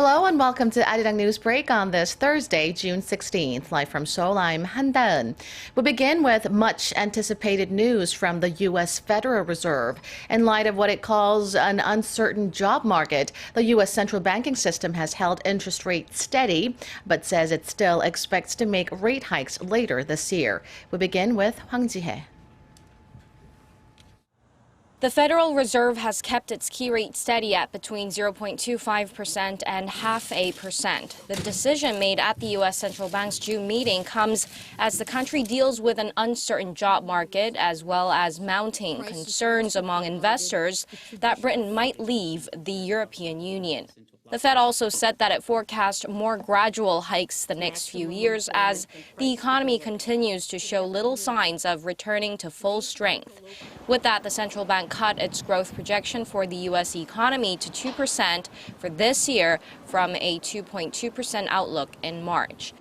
Hello and welcome to ARIRANG News Break on this Thursday, June 16th. Live from Seoul, I'm Han Da-eun. We begin with much anticipated news from the U.S. Federal Reserve. In light of what it calls an uncertain job market, the U.S. central banking system has held interest rates steady, but says it still expects to make rate hikes later this year. We begin with Hwang Ji-hye. The Federal Reserve has kept its key rate steady at between 0.25% and 0.5%. The decision made at the U.S. Central Bank's June meeting comes as the country deals with an uncertain job market as well as mounting concerns among investors that Britain might leave the European Union. The Fed also said that it forecast more gradual hikes the next few years as the economy continues to show little signs of returning to full strength. With that, the central bank cut its growth projection for the U.S. economy to 2% for this year from a 2.2% outlook in March.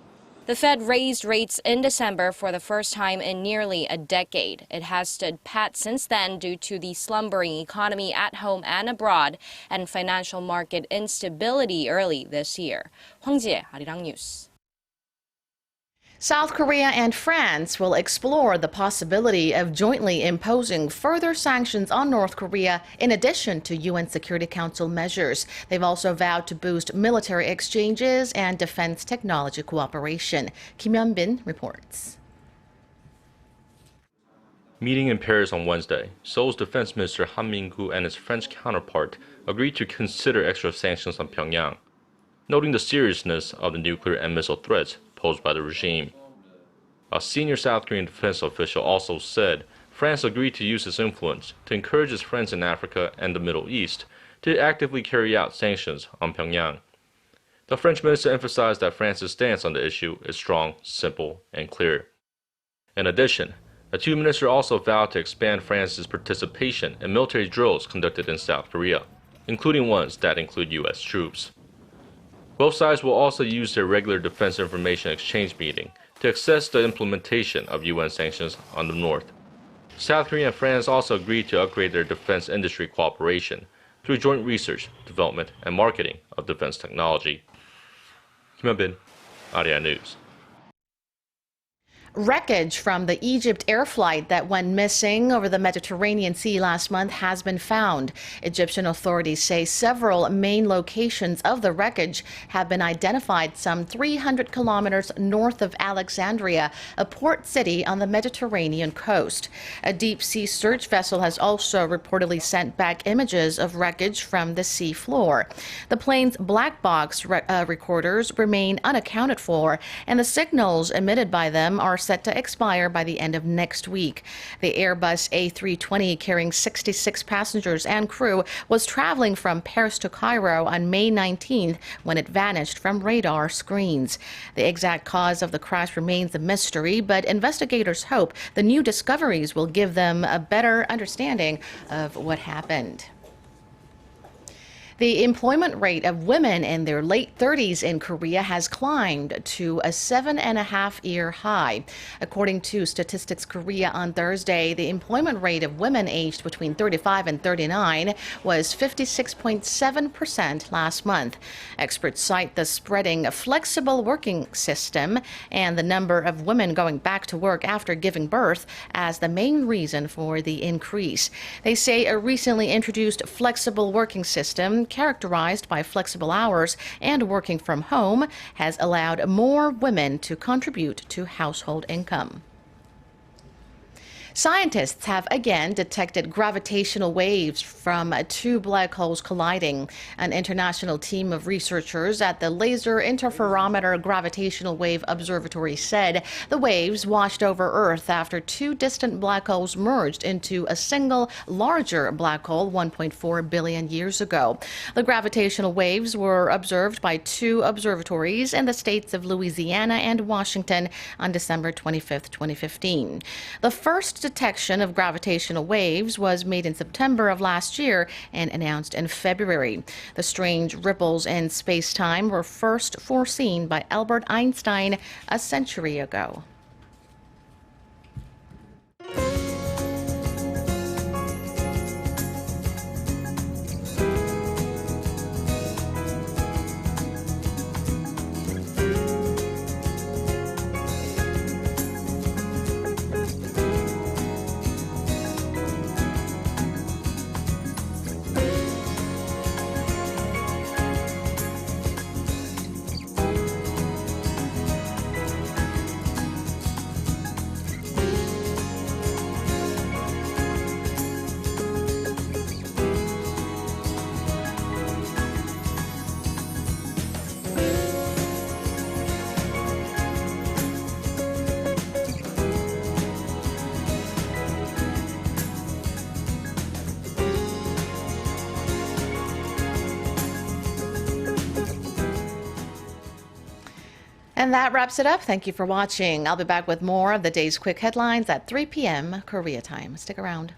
The Fed raised rates in December for the first time in nearly a decade. It has stood pat since then due to the slumbering economy at home and abroad and financial market instability early this year. Hwang Ji-hye, ARIRANG News. South Korea and France will explore the possibility of jointly imposing further sanctions on North Korea in addition to UN Security Council measures. They've also vowed to boost military exchanges and defense technology cooperation. Kim Hyun-bin reports. Meeting in Paris on Wednesday, Seoul's Defense Minister Han Min-gu and his French counterpart agreed to consider extra sanctions on Pyongyang, noting the seriousness of the nuclear and missile threats posed by the regime. A senior South Korean defense official also said France agreed to use its influence to encourage its friends in Africa and the Middle East to actively carry out sanctions on Pyongyang. The French minister emphasized that France's stance on the issue is strong, simple, and clear. In addition, the two ministers also vowed to expand France's participation in military drills conducted in South Korea, including ones that include U.S. troops. Both sides will also use their regular defense information exchange meeting to assess the implementation of UN sanctions on the North. South Korea and France also agreed to upgrade their defense industry cooperation through joint research, development, and marketing of defense technology. Kim Hyun-bin, ARIRANG News. Wreckage from the EgyptAir flight that went missing over the Mediterranean Sea last month has been found. Egyptian authorities say several main locations of the wreckage have been identified some 300 kilometers north of Alexandria, a port city on the Mediterranean coast. A deep-sea search vessel has also reportedly sent back images of wreckage from the sea floor. The plane's black box recorders remain unaccounted for, and the signals emitted by them are set to expire by the end of next week. The Airbus A320 carrying 66 passengers and crew was traveling from Paris to Cairo on May 19th when it vanished from radar screens. The exact cause of the crash remains a mystery, but investigators hope the new discoveries will give them a better understanding of what happened. The employment rate of women in their late 30s in Korea has climbed to a 7.5-year high. According to Statistics Korea on Thursday, the employment rate of women aged between 35 and 39 was 56.7% last month. Experts cite the spreading flexible working system and the number of women going back to work after giving birth as the main reason for the increase. They say a recently introduced flexible working system characterized by flexible hours and working from home has allowed more women to contribute to household income. Scientists have again detected gravitational waves from two black holes colliding. An international team of researchers at the Laser Interferometer Gravitational Wave Observatory said the waves washed over Earth after two distant black holes merged into a single larger black hole 1.4 billion years ago. The gravitational waves were observed by two observatories in the states of Louisiana and Washington on December 25, 2015. The first detection of gravitational waves was made in September of last year and announced in February. The strange ripples in space-time were first foreseen by Albert Einstein a century ago. And that wraps it up. Thank you for watching. I'll be back with more of the day's quick headlines at 3 p.m. Korea time. Stick around.